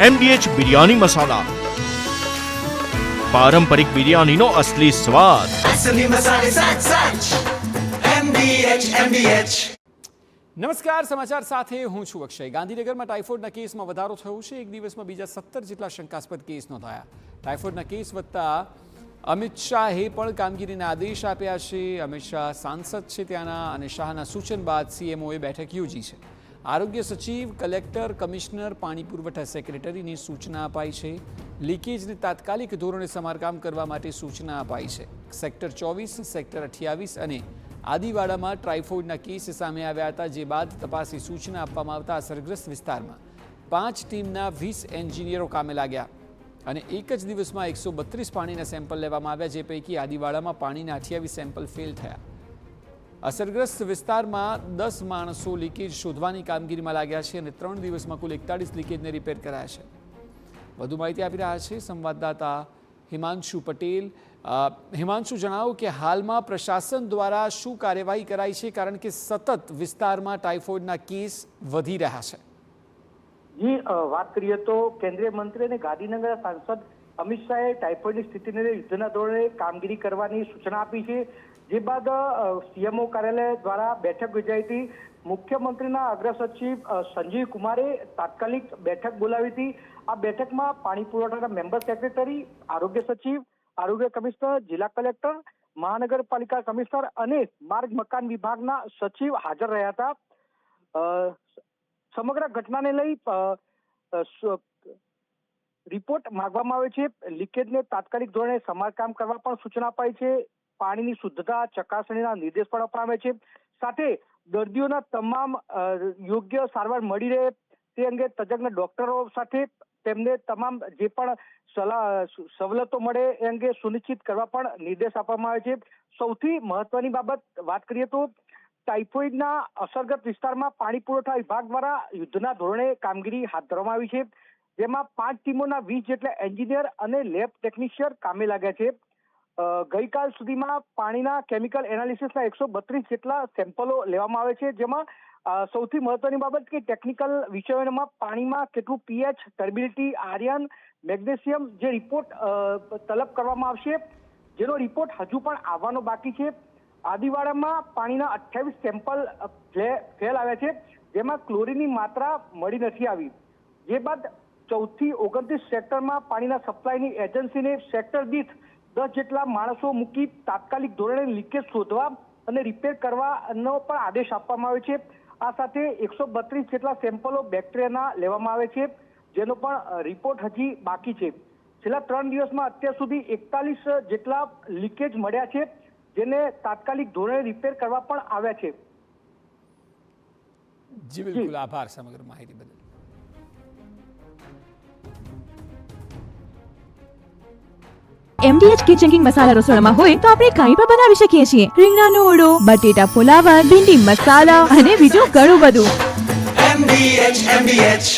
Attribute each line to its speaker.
Speaker 1: MDH biryani મસાલા, પારંપરિક બિરયાનીનો અસલી સ્વાદ.
Speaker 2: असली मसाले साथ साथ MDH.
Speaker 3: નમસ્કાર, સમાચાર સાથે હું છું અક્ષય. ગાંધીનગરમાં ટાઇફોઇડના કેસમાં વધારો થયો છે. એક દિવસમાં બીજા 17 જેટલા શંકાસ્પદ કેસ નોંધાયા. ટાઇફોઇડના કેસ વધતા અમિત શાહે પણ કામગીરીના આદેશ આપ્યા છે. અમિત શાહ સાંસદ છે ત્યાંના, અને શાહના સૂચન બાદ CMOએ બેઠક યોજી છે. આરોગ્ય સચિવ, કલેક્ટર, કમિશનર, પાણી પુરવઠા સેક્રેટરીની સૂચના અપાઈ છે. લીકેજને તાત્કાલિક ધોરણે સમારકામ કરવા માટે સૂચના અપાઈ છે. સેક્ટર 24, સેક્ટર 28 અને આદિવાડામાં ટાઇફોઇડના કેસ સામે આવ્યા હતા, જે બાદ તપાસની સૂચના આપવામાં આવતા અસરગ્રસ્ત વિસ્તારમાં 5 ટીમના 20 એન્જિનિયરો કામે લાગ્યા અને એક જ દિવસમાં 132 પાણીના સેમ્પલ લેવામાં આવ્યા, જે પૈકી આદિવાડામાં પાણીના 28 સેમ્પલ ફેલ થયા. અસરગ્રસ્ત વિસ્તારમાં 10 માણસો લીકેજ શોધવાની કામગીરીમાં લાગ્યા છે અને 3 દિવસમાં કુલ 41 લીકેજને રિપેર કરાયા છે. વધુ માહિતી આપી રહ્યા છે સંવાદદાતા હિમાંશુ પટેલ. હિમાંશુ, જણાવો કે હાલમાં પ્રશાસન દ્વારા શું કાર્યવાહી કરાઈ છે, કારણ કે સતત વિસ્તારમાં ટાઇફોઇડના કેસ વધી રહ્યા છે.
Speaker 4: જી, વાત કરીએ તો કેન્દ્રીય મંત્રી અને ગાંધીનગર સાંસદ અમિત શાહે ટાઇફોઇડની સ્થિતિને યુદ્ધના ધોરણે કામગીરી કરવાની સૂચના આપી છે. જે બાદ CMO કાર્યાલય દ્વારા બેઠક યોજાઈ હતી. મુખ્યમંત્રીના અગ્ર સચિવ સંજીવ કુમારે તાત્કાલિક બેઠક બોલાવી હતી. આ બેઠકમાં પાણી પુરવઠાના મેમ્બર સેક્રેટરી, આરોગ્ય સચિવ, આરોગ્ય કમિશનર, જિલ્લા કલેક્ટર, મહાનગરપાલિકા કમિશનર અને માર્ગ મકાન વિભાગના સચિવ હાજર રહ્યા હતા. સમગ્ર ઘટનાને લઈ રિપોર્ટ માંગવામાં આવે છે. લીકેજને તાત્કાલિક ધોરણે સમારકામ કરવા પણ સૂચના અપાઈ છે. પાણીની શુદ્ધતા ચકાસણીના નિર્દેશ પણ અપાયા છે. સાથે દર્દીઓના તમામ યોગ્ય સારવાર મળી રહે તે અંગે તજજ્ઞ ડોક્ટરો સાથે તેમને તમામ જે પણ સવલતો મળે એ અંગે સુનિશ્ચિત કરવા પણ નિર્દેશ આપવામાં આવે છે. સૌથી મહત્વની બાબત વાત કરીએ તો ટાઇફોઇડના અસરગ્રસ્ત વિસ્તારમાં પાણી પુરવઠા વિભાગ દ્વારા યુદ્ધના ધોરણે કામગીરી હાથ ધરવામાં આવી છે. જેમાં 5 ટીમોના 20 જેટલા એન્જિનિયર અને લેબ ટેકનિશિયન કામે લાગ્યા છે. ગઈકાલ સુધીમાં પાણીના કેમિકલ એનાલિસિસના 132 જેટલા સેમ્પલો લેવામાં આવે છે. જેમાં સૌથી મહત્વની બાબત કે ટેકનિકલ વિષયોમાં પાણીમાં કેટલું pH, ટર્બિડિટી, આયર્ન, મેગ્નેશિયમ જે રિપોર્ટ તલબ કરવામાં આવશે, જેનો રિપોર્ટ હજુ પણ આવવાનો બાકી છે. આદિવાડામાં પાણીના 28 સેમ્પલ ફેલ આવ્યા છે, જેમાં ક્લોરીનની માત્રા મળી નથી આવી. જે બાદ 14 થી 29 સેક્ટરમાં પાણીના સપ્લાયની એજન્સીને સેક્ટર દીઠ 10 જેટલા માણસો મૂકી તાત્કાલિક ધોરણે લીકેજ શોધવા અને રિપેર કરવાનો પણ આદેશ આપવામાં આવે છે. આ સાથે 132 જેટલા સેમ્પલો બેક્ટેરિયાના લેવામાં આવે છે, જેનો પણ રિપોર્ટ હજી બાકી છે. છેલ્લા 3 દિવસમાં અત્યાર સુધી 41 જેટલા લીકેજ મળ્યા છે, જેને તાત્કાલિક ધોરણે રિપેર કરવા પણ આવ્યા છે.
Speaker 3: જી બિલકુલ, આભાર સમગ્ર માહિતી બદલ.
Speaker 5: MDH કિચન કિંગ મસાલા રસોડામાં હોય તો આપણે કંઈ પણ બનાવી શકીએ છીએ. રીંગણાનો ઓળો, બટેટા ફુલાવર, ભીંડી મસાલા અને બીજું ઘણું બધું.
Speaker 2: MDH.